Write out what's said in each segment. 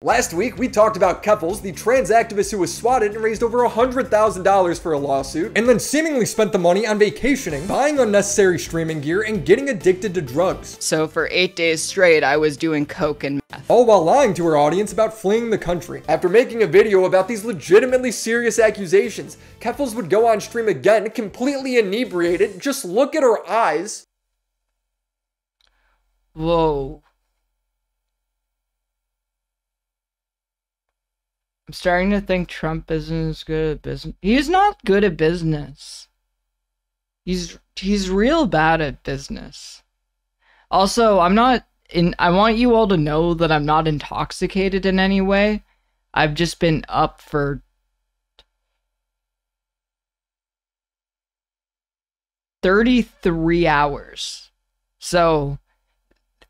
Last week, we talked about Keffals, the trans activist who was swatted and raised over $100,000 for a lawsuit, and then seemingly spent the money on vacationing, buying unnecessary streaming gear, and getting addicted to drugs. So for 8 days straight, I was doing coke and meth. All while lying to her audience about fleeing the country. After making a video about these legitimately serious accusations, Keffals would go on stream again, completely inebriated. Just look at her eyes. Whoa. I'm starting to think Trump isn't as good at business. He's not good at business. He's real bad at business. Also, I want you all to know that I'm not intoxicated in any way. I've just been up for 33 hours. So,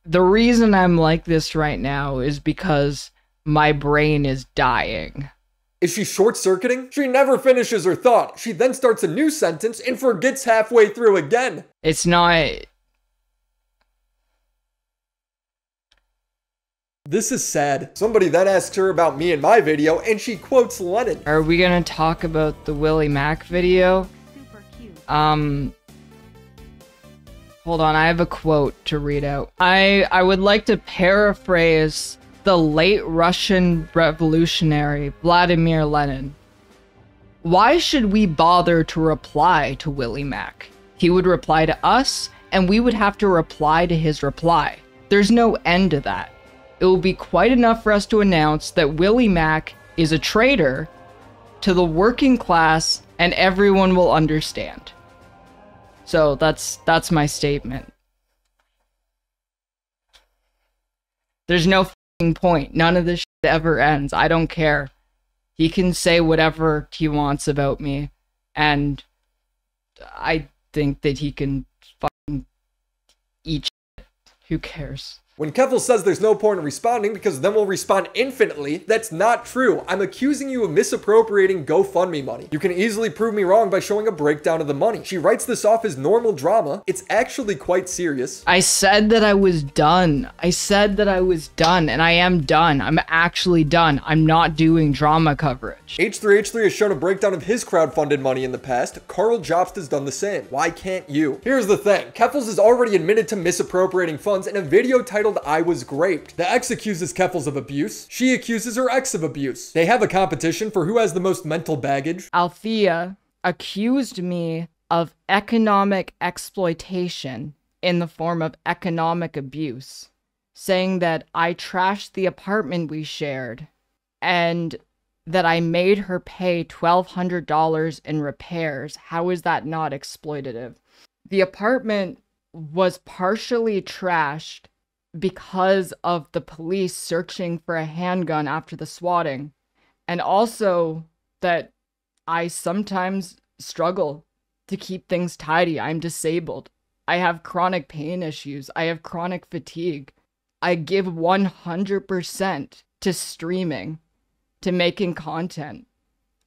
the reason I'm like this right now is because my brain is dying. Is she short-circuiting? She never finishes her thought. She then starts a new sentence and forgets halfway through again. It's not... This is sad. Somebody then asks her about me in my video, and she quotes Lenin. Are we gonna talk about the Willy Mac video? Super cute. Hold on, I have a quote to read out. I would like to paraphrase the late Russian revolutionary Vladimir Lenin. Why should we bother to reply to Willy Mac? He would reply to us, and we would have to reply to his reply. There's no end to that. It will be quite enough for us to announce that Willy Mac is a traitor to the working class, and everyone will understand. So that's my statement. There's no point. None of this shit ever ends. I don't care. He can say whatever he wants about me, and I think that he can fucking eat shit. Who cares? When Keffals says there's no point in responding because then we'll respond infinitely, that's not true. I'm accusing you of misappropriating GoFundMe money. You can easily prove me wrong by showing a breakdown of the money. She writes this off as normal drama. It's actually quite serious. I said that I was done. I said that I was done, and I am done. I'm actually done. I'm not doing drama coverage. H3H3 has shown a breakdown of his crowdfunded money in the past. Carl Jobst has done the same. Why can't you? Here's the thing. Keffals has already admitted to misappropriating funds in a video titled I Was Graped. The ex accuses Keffals of abuse. She accuses her ex of abuse. They have a competition for who has the most mental baggage. Althea accused me of economic exploitation in the form of economic abuse, saying that I trashed the apartment we shared and that I made her pay $1,200 in repairs. How is that not exploitative? The apartment was partially trashed because of the police searching for a handgun after the swatting, and also that I sometimes struggle to keep things tidy. I'm disabled. I have chronic pain issues. I have chronic fatigue. I give 100% to streaming, to making content.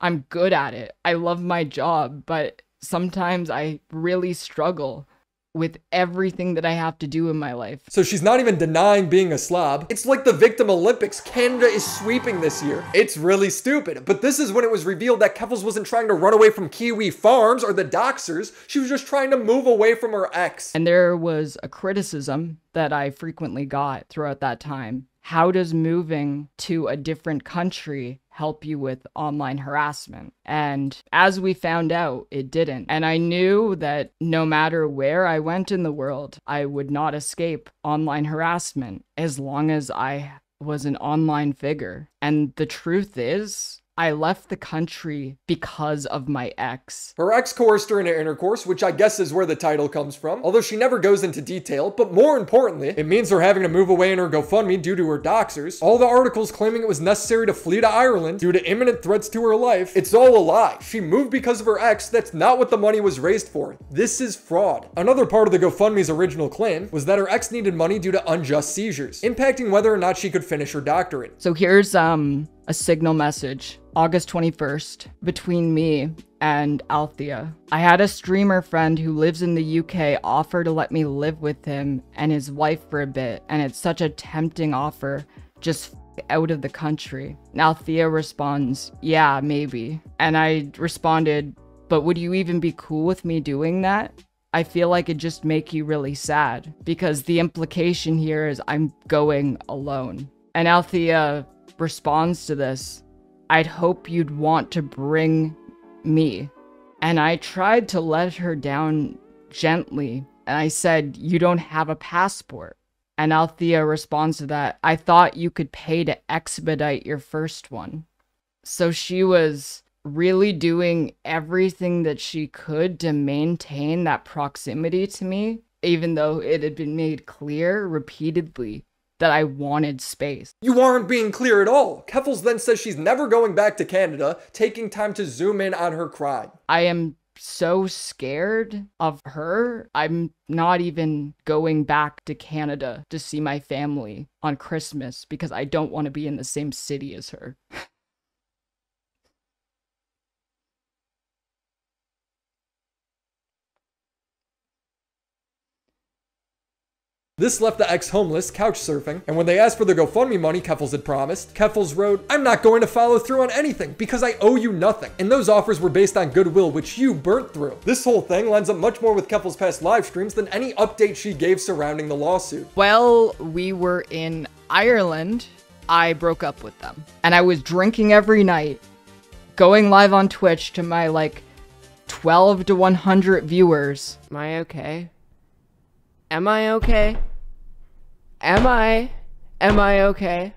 I'm good at it. I love my job, but sometimes I really struggle with everything that I have to do in my life. So she's not even denying being a slob. It's like the Victim Olympics. Canada is sweeping this year. It's really stupid. But this is when it was revealed that Keffals wasn't trying to run away from Kiwi Farms or the Doxers. She was just trying to move away from her ex. And there was a criticism that I frequently got throughout that time. How does moving to a different country help you with online harassment? And as we found out, it didn't. And I knew that no matter where I went in the world, I would not escape online harassment as long as I was an online figure. And the truth is, I left the country because of my ex. Her ex coerced her into intercourse, which I guess is where the title comes from, although she never goes into detail, but more importantly, it means her having to move away in her GoFundMe due to her doxers. All the articles claiming it was necessary to flee to Ireland due to imminent threats to her life, it's all a lie. She moved because of her ex. That's not what the money was raised for. This is fraud. Another part of the GoFundMe's original claim was that her ex needed money due to unjust seizures, impacting whether or not she could finish her doctorate. So here's a signal message. August 21st, between me and Althea. I had a streamer friend who lives in the UK offer to let me live with him and his wife for a bit, and it's such a tempting offer. Just out of the country. And Althea responds, yeah, maybe. And I responded, but would you even be cool with me doing that? I feel like it'd just make you really sad because the implication here is I'm going alone. And Althea responds to this, I'd hope you'd want to bring me. And I tried to let her down gently. And I said, you don't have a passport. And Althea responds to that, I thought you could pay to expedite your first one. So she was really doing everything that she could to maintain that proximity to me, even though it had been made clear repeatedly that I wanted space. You aren't being clear at all. Keffals then says she's never going back to Canada, taking time to zoom in on her crying. I am so scared of her. I'm not even going back to Canada to see my family on Christmas because I don't want to be in the same city as her. This left the ex-homeless couch surfing, and when they asked for the GoFundMe money Keffals had promised, Keffals wrote, I'm not going to follow through on anything because I owe you nothing. And those offers were based on goodwill, which you burnt through. This whole thing lines up much more with Keffals' past live streams than any update she gave surrounding the lawsuit. Well, we were in Ireland. I broke up with them. And I was drinking every night, going live on Twitch to my 12 to 100 viewers. Am I okay? Am I okay? Am I okay?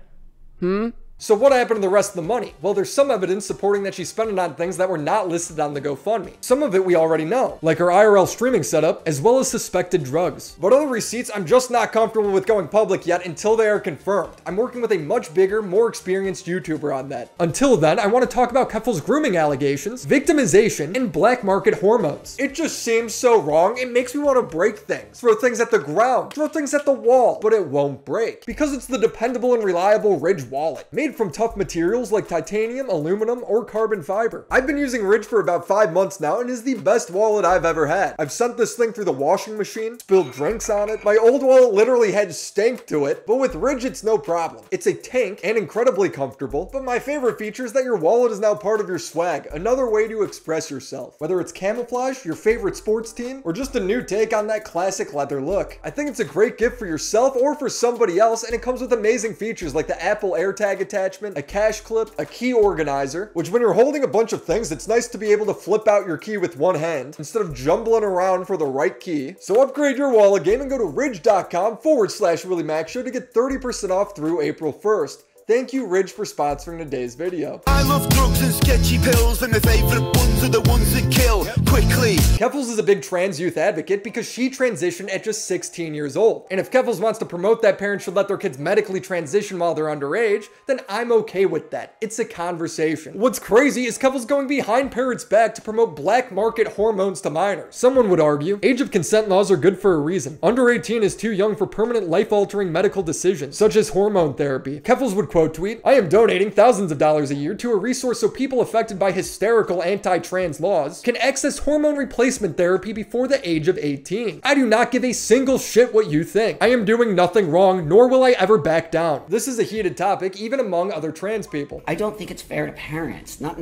So what happened to the rest of the money? Well, there's some evidence supporting that she spent it on things that were not listed on the GoFundMe. Some of it we already know, like her IRL streaming setup, as well as suspected drugs. But other receipts, I'm just not comfortable with going public yet until they are confirmed. I'm working with a much bigger, more experienced YouTuber on that. Until then, I want to talk about Keffals' grooming allegations, victimization, and black market hormones. It just seems so wrong, it makes me want to break things, throw things at the ground, throw things at the wall, but it won't break. Because it's the dependable and reliable Ridge wallet, made from tough materials like titanium, aluminum, or carbon fiber. I've been using Ridge for about 5 months now and is the best wallet I've ever had. I've sent this thing through the washing machine, spilled drinks on it. My old wallet literally had stank to it, but with Ridge it's no problem. It's a tank and incredibly comfortable, but my favorite feature is that your wallet is now part of your swag, another way to express yourself. Whether it's camouflage, your favorite sports team, or just a new take on that classic leather look. I think it's a great gift for yourself or for somebody else, and it comes with amazing features like the Apple AirTag attachment, a cash clip, a key organizer, which when you're holding a bunch of things, it's nice to be able to flip out your key with one hand instead of jumbling around for the right key. So upgrade your wallet game and go to ridge.com/WillyMacShow to get 30% off through April 1st. Thank you, Ridge, for sponsoring today's video. I love drugs and sketchy pills, and my favorite ones are the ones that kill quickly. Keffals is a big trans youth advocate because she transitioned at just 16 years old. And if Keffals wants to promote that parents should let their kids medically transition while they're underage, then I'm okay with that. It's a conversation. What's crazy is Keffals going behind parents' back to promote black market hormones to minors. Someone would argue, age of consent laws are good for a reason. Under 18 is too young for permanent life-altering medical decisions, such as hormone therapy. Keffals would quote tweet, I am donating thousands of dollars a year to a resource so people affected by hysterical anti-trans laws can access hormone replacement therapy before the age of 18. I do not give a single shit what you think. I am doing nothing wrong, nor will I ever back down. This is a heated topic, even among other trans people. I don't think it's fair to parents. Not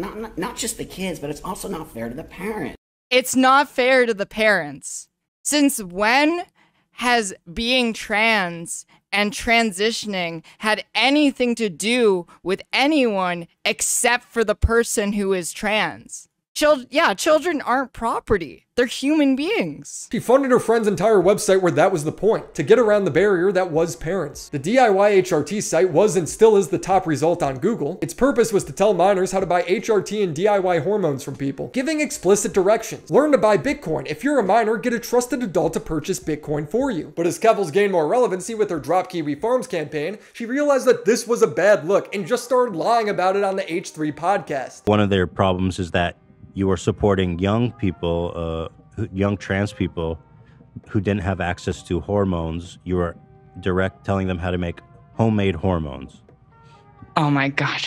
just the kids, but it's also not fair to the parents. It's not fair to the parents. Since when has being trans and transitioning had anything to do with anyone except for the person who is trans? Children aren't property. They're human beings. She funded her friend's entire website where that was the point, to get around the barrier that was parents. The DIY HRT site was and still is the top result on Google. Its purpose was to tell minors how to buy HRT and DIY hormones from people, giving explicit directions. Learn to buy Bitcoin. If you're a minor, get a trusted adult to purchase Bitcoin for you. But as Keffals gained more relevancy with her Drop Kiwi Farms campaign, she realized that this was a bad look and just started lying about it on the H3 podcast. One of their problems is that you are supporting young people, young trans people who didn't have access to hormones. You are telling them how to make homemade hormones. Oh my God.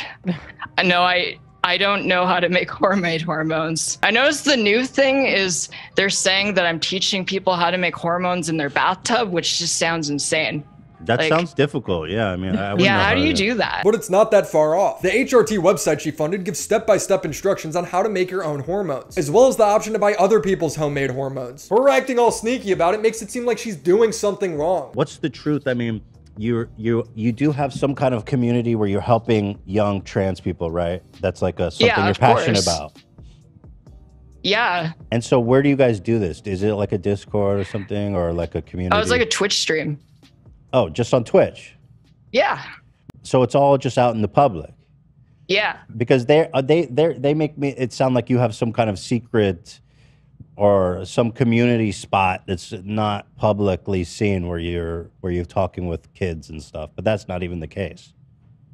No, I don't know how to make homemade hormones. I noticed the new thing is they're saying that I'm teaching people how to make hormones in their bathtub, which just sounds insane. That Like, sounds difficult. Yeah, I mean, I wouldn't know yeah, how do you to- do that? But it's not that far off. The HRT website she funded gives step-by-step instructions on how to make your own hormones, as well as the option to buy other people's homemade hormones. Her acting all sneaky about it makes it seem like she's doing something wrong. What's the truth? I mean, you do have some kind of community where you're helping young trans people, right? That's like something Yeah, you're of passionate course. about. Yeah. And so where do you guys do this? Is it like a Discord or something, or like a community? Oh, it's like a Twitch stream. Oh, just on Twitch. Yeah. So it's all just out in the public. Yeah. Because they make it sound like you have some kind of secret or some community spot that's not publicly seen where you're talking with kids and stuff. But that's not even the case.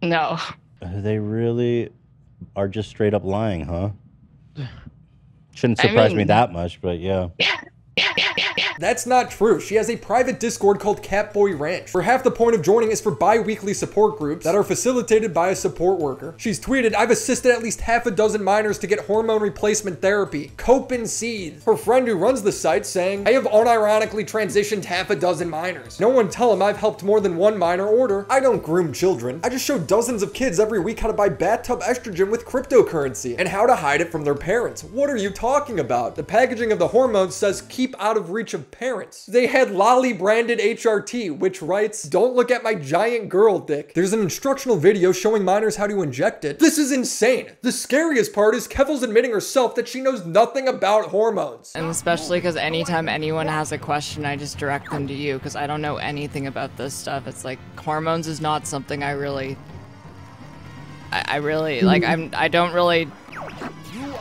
No. They really are just straight up lying, huh? Shouldn't surprise me that much, but yeah. That's not true. She has a private Discord called Catboy Ranch, where half the point of joining is for bi-weekly support groups that are facilitated by a support worker. She's tweeted, "I've assisted at least half a dozen minors to get hormone replacement therapy. Cope and seed." Her friend who runs the site saying, "I have unironically transitioned half a dozen minors. No one tell him I've helped more than one minor order. I don't groom children. I just show dozens of kids every week how to buy BathTub estrogen with cryptocurrency and how to hide it from their parents. What are you talking about? The packaging of the hormones says keep out of reach of parents." They had Lolly branded HRT, which writes, "Don't look at my giant girl dick." There's an instructional video showing minors how to inject it. This is insane. The scariest part is Keffals admitting herself that she knows nothing about hormones. And especially because anytime anyone has a question, I just direct them to you because I don't know anything about this stuff. It's like hormones is not something I really like. I don't really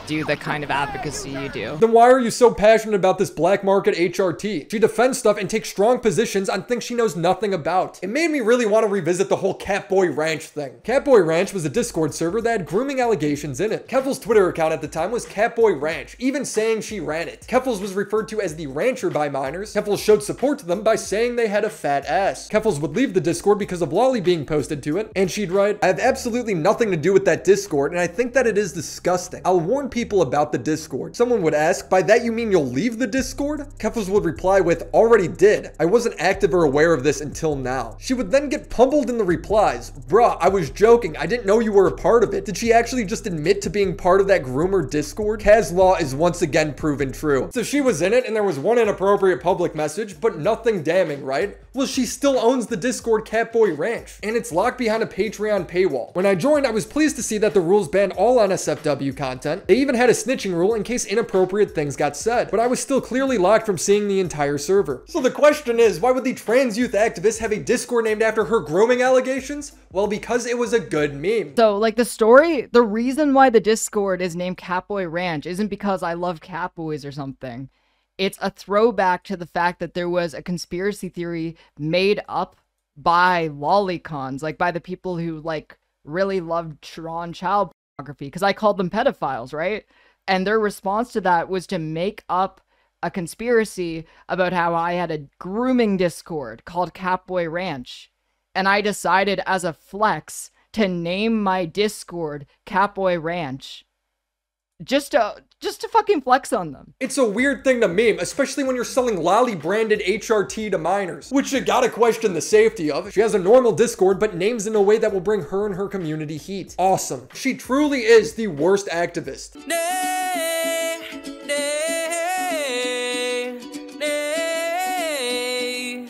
do the kind of advocacy you do. Then why are you so passionate about this black market HRT? She defends stuff and takes strong positions on things she knows nothing about. It made me really want to revisit the whole Catboy Ranch thing. Catboy Ranch was a Discord server that had grooming allegations in it. Keffals' Twitter account at the time was Catboy Ranch, even saying she ran it. Keffals was referred to as the rancher by minors. Keffals showed support to them by saying they had a fat ass. Keffals would leave the Discord because of Lolly being posted to it, and she'd write, "I have absolutely nothing to do with that Discord, and I think that it is disgusting. I'll warn people about the Discord." Someone would ask, "By that you mean you'll leave the Discord?" Keffals would reply with, "Already did. I wasn't active or aware of this until now." She would then get pummeled in the replies. "Bruh, I was joking. I didn't know you were a part of it." Did she actually just admit to being part of that groomer Discord? Kaz law is once again proven true. So she was in it and there was one inappropriate public message, but nothing damning, right? Well, she still owns the Discord Catboy Ranch, and it's locked behind a Patreon paywall. When I joined, I was pleased to see that the rules banned all NSFW content. They even had a snitching rule in case inappropriate things got said, but I was still clearly locked from seeing the entire server. So the question is, why would the trans youth activist have a Discord named after her grooming allegations? Well, because it was a good meme. So, like, the reason why the Discord is named Catboy Ranch isn't because I love catboys or something. It's a throwback to the fact that there was a conspiracy theory made up by lolicons, like by the people who, like, really loved Sharon child pornography, because I called them pedophiles, right? And their response to that was to make up a conspiracy about how I had a grooming Discord called Catboy Ranch. And I decided as a flex to name my Discord Catboy Ranch. Just to fucking flex on them. It's a weird thing to meme, especially when you're selling Lolly branded HRT to minors, which you gotta question the safety of. She has a normal Discord, but names in a way that will bring her and her community heat. Awesome. She truly is the worst activist.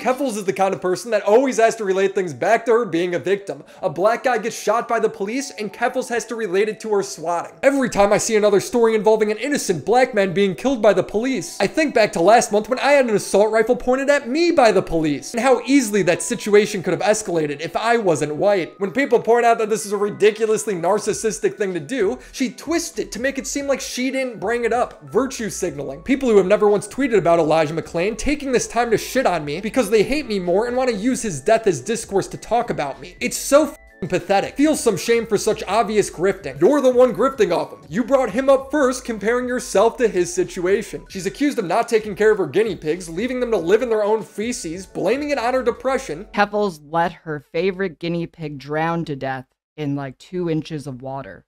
Keffals is the kind of person that always has to relate things back to her being a victim. A black guy gets shot by the police and Keffals has to relate it to her swatting. Every time I see another story involving an innocent black man being killed by the police, I think back to last month when I had an assault rifle pointed at me by the police, and how easily that situation could have escalated if I wasn't white. When people point out that this is a ridiculously narcissistic thing to do, she twists it to make it seem like she didn't bring it up. Virtue signaling. People who have never once tweeted about Elijah McClain taking this time to shit on me because they hate me more and want to use his death as discourse to talk about me. It's so f***ing pathetic. Feel some shame for such obvious grifting. You're the one grifting off him. You brought him up first, comparing yourself to his situation. She's accused of not taking care of her guinea pigs, leaving them to live in their own feces, blaming it on her depression. Keffals let her favorite guinea pig drown to death in like 2 inches of water.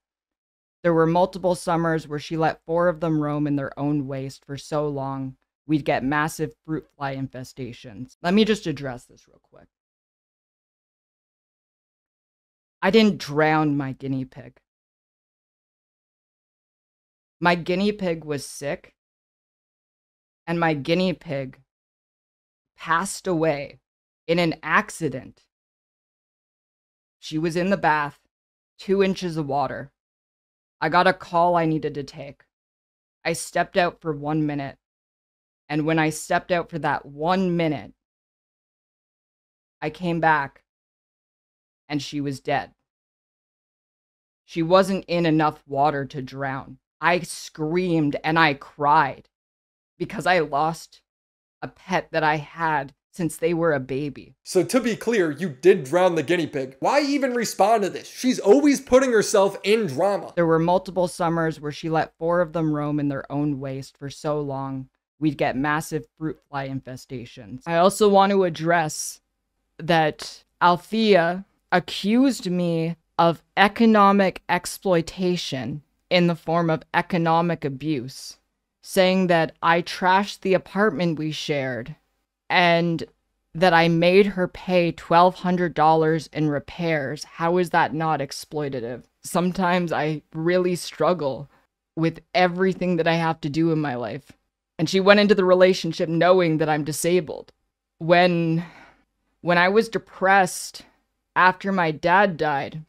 There were multiple summers where she let 4 of them roam in their own waste for so long we'd get massive fruit fly infestations. Let me just address this real quick. I didn't drown my guinea pig. My guinea pig was sick, and my guinea pig passed away in an accident. She was in the bath, 2 inches of water. I got a call I needed to take. I stepped out for 1 minute, and when I stepped out for that 1 minute, I came back, and she was dead. She wasn't in enough water to drown. I screamed and I cried because I lost a pet that I had since they were a baby. So to be clear, you did drown the guinea pig. Why even respond to this? She's always putting herself in drama. There were multiple summers where she let 4 of them roam in their own waste for so long, we'd get massive fruit fly infestations. I also want to address that Althea accused me of economic exploitation in the form of economic abuse, saying that I trashed the apartment we shared and that I made her pay $1,200 in repairs. How is that not exploitative? Sometimes I really struggle with everything that I have to do in my life. And she went into the relationship knowing that I'm disabled. When I was depressed after my dad died,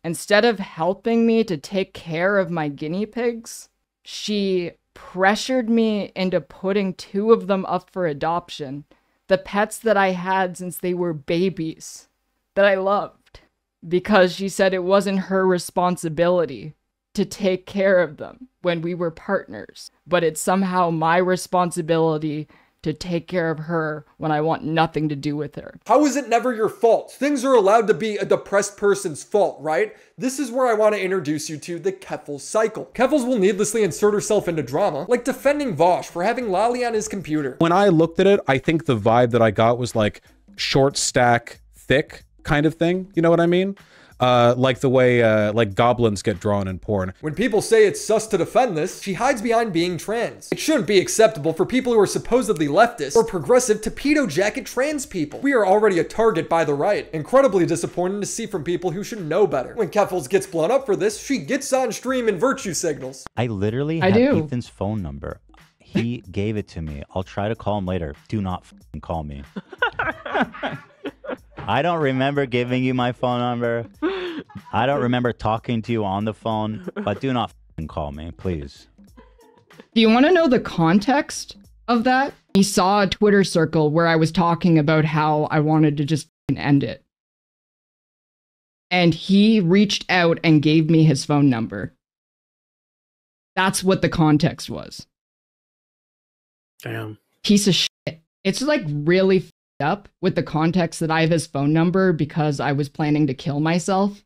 instead of helping me to take care of my guinea pigs, she pressured me into putting 2 of them up for adoption. The pets that I had since they were babies, that I loved, because she said it wasn't her responsibility to take care of them when we were partners, but it's somehow my responsibility to take care of her when I want nothing to do with her. How is it never your fault? Things are allowed to be a depressed person's fault, right? This is where I want to introduce you to the Keffals Cycle. Keffals will needlessly insert herself into drama, like defending Vosh for having Lolly on his computer. When I looked at it, I think the vibe that I got was like short stack, thick kind of thing. You know what I mean? Like the way like goblins get drawn in porn. When people say it's sus to defend this, she hides behind being trans. It shouldn't be acceptable for people who are supposedly leftist or progressive to pedo jacket trans people. We are already a target by the right. Incredibly disappointing to see from people who should know better. When Keffals gets blown up for this, she gets on stream and virtue signals. I literally have Ethan's phone number. He gave it to me. I'll try to call him later. Do not f***ing call me. I don't remember giving you my phone number. I don't remember talking to you on the phone, but do not f***ing call me, please. Do you want to know the context of that? He saw a Twitter circle where I was talking about how I wanted to just end it. And he reached out and gave me his phone number. That's what the context was. Damn. Piece of shit. It's like really f***ed up with the context that I have his phone number because I was planning to kill myself.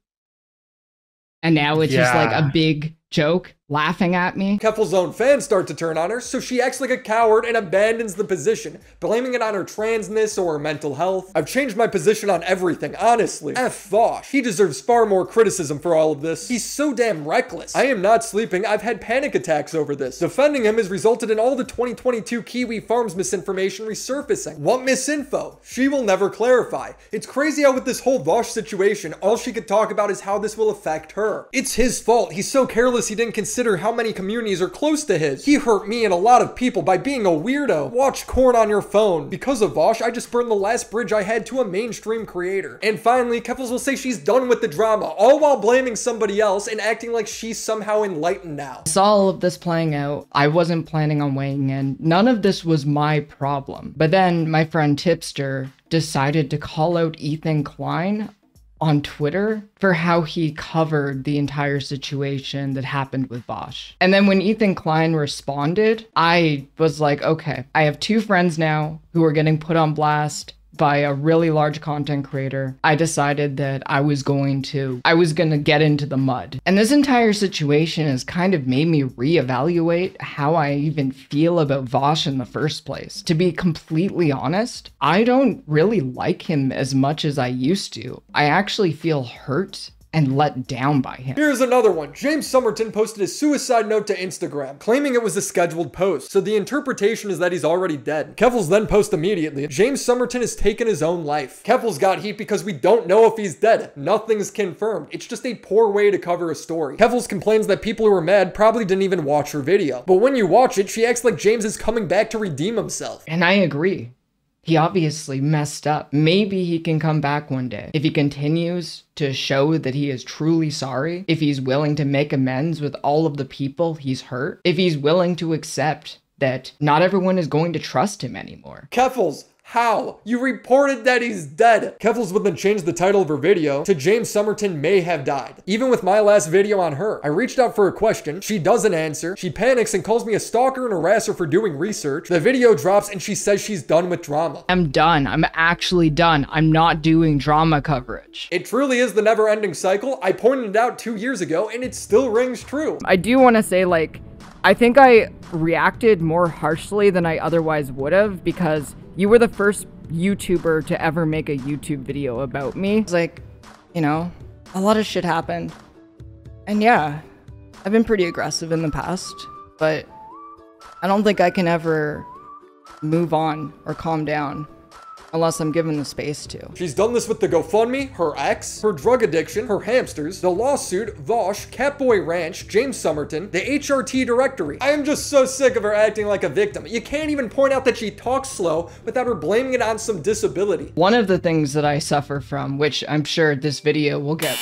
And now it's just like a big joke laughing at me. Keffals' own fans start to turn on her, so she acts like a coward and abandons the position, blaming it on her transness or her mental health. I've changed my position on everything, honestly. F Vosh. He deserves far more criticism for all of this. He's so damn reckless. I am not sleeping. I've had panic attacks over this. Defending him has resulted in all the 2022 Kiwi Farms misinformation resurfacing. What misinfo? She will never clarify. It's crazy how with this whole Vosh situation, all she could talk about is how this will affect her. It's his fault. He's so careless he didn't consider how many communities are close to his. He hurt me and a lot of people by being a weirdo. Watch corn on your phone. Because of Vosh, I just burned the last bridge I had to a mainstream creator. And finally, Keffals will say she's done with the drama, all while blaming somebody else and acting like she's somehow enlightened now. I saw all of this playing out. I wasn't planning on weighing in. None of this was my problem. But then my friend Tipster decided to call out Ethan Klein on Twitter for how he covered the entire situation that happened with Bosch. And then when Ethan Klein responded, I was like, okay, I have 2 friends now who are getting put on blast by a really large content creator. I decided that I was gonna get into the mud. And this entire situation has kind of made me reevaluate how I even feel about Vosh in the first place. To be completely honest, I don't really like him as much as I used to. I actually feel hurt and let down by him. Here's another one. James Somerton posted a suicide note to Instagram, claiming it was a scheduled post, so the interpretation is that he's already dead. Keffals then posts immediately, James Somerton has taken his own life. Keffals got heat because we don't know if he's dead. Nothing's confirmed. It's just a poor way to cover a story. Keffals complains that people who are mad probably didn't even watch her video. But when you watch it, she acts like James is coming back to redeem himself. And I agree. He obviously messed up. Maybe he can come back one day. If he continues to show that he is truly sorry, if he's willing to make amends with all of the people he's hurt, if he's willing to accept that not everyone is going to trust him anymore. Keffals, how? You reported that he's dead. Keffals would then change the title of her video to James Somerton may have died. Even with my last video on her, I reached out for a question. She doesn't answer. She panics and calls me a stalker and harasser for doing research. The video drops and she says she's done with drama. I'm done. I'm actually done. I'm not doing drama coverage. It truly is the never-ending cycle. I pointed it out 2 years ago and it still rings true. I do want to say, like, I think I reacted more harshly than I otherwise would have because you were the first YouTuber to ever make a YouTube video about me. It's like, you know, a lot of shit happened. And yeah, I've been pretty aggressive in the past, but I don't think I can ever move on or calm down unless I'm given the space to. She's done this with the GoFundMe, her ex, her drug addiction, her hamsters, the lawsuit, Vosh, Catboy Ranch, James Somerton, the HRT directory. I am just so sick of her acting like a victim. You can't even point out that she talks slow without her blaming it on some disability. One of the things that I suffer from, which I'm sure this video will get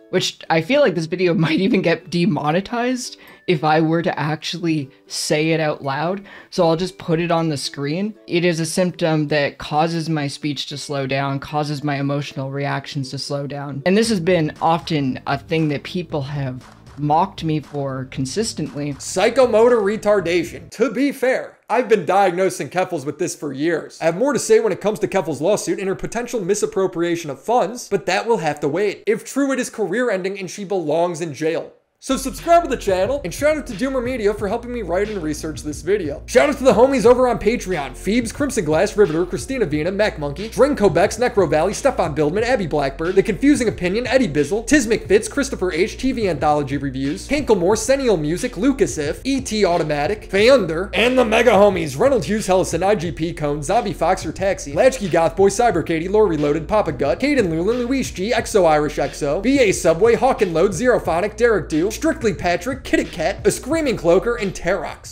which I feel like this video might even get demonetized if I were to actually say it out loud. So I'll just put it on the screen. It is a symptom that causes my speech to slow down, causes my emotional reactions to slow down. And this has been often a thing that people have mocked me for consistently. Psychomotor retardation. To be fair, I've been diagnosing Keffals with this for years. I have more to say when it comes to Keffals' lawsuit and her potential misappropriation of funds, but that will have to wait. If true, it is career-ending and she belongs in jail. So subscribe to the channel, and shout out to Doomer Media for helping me write and research this video. Shout out to the homies over on Patreon: Phoebes, Crimson Glass, Riveter, Christina Vina, Mac Monkey, Drinko Bex, Necro Valley, Stefan Bildman, Abby Blackbird, The Confusing Opinion, Eddie Bizzle, Tiz McFitz, Christopher H, TV Anthology Reviews, Hankelmore, Sennial Music, Lucas If, E.T. Automatic, Fayunder, and the mega homies: Reynolds Hughes, Hellison, IGP Cone, Zombie Fox or Taxi, Latchkey Goth Boy, Cyber Katie, Lore Reloaded, Papa Gut, Caden Lulin, Luis G, XO Irish XO, BA Subway, Hawk and Load, Zerophonic, Derek Do, Strictly Patrick, Kitty Cat, A Screaming Cloaker, and Terox.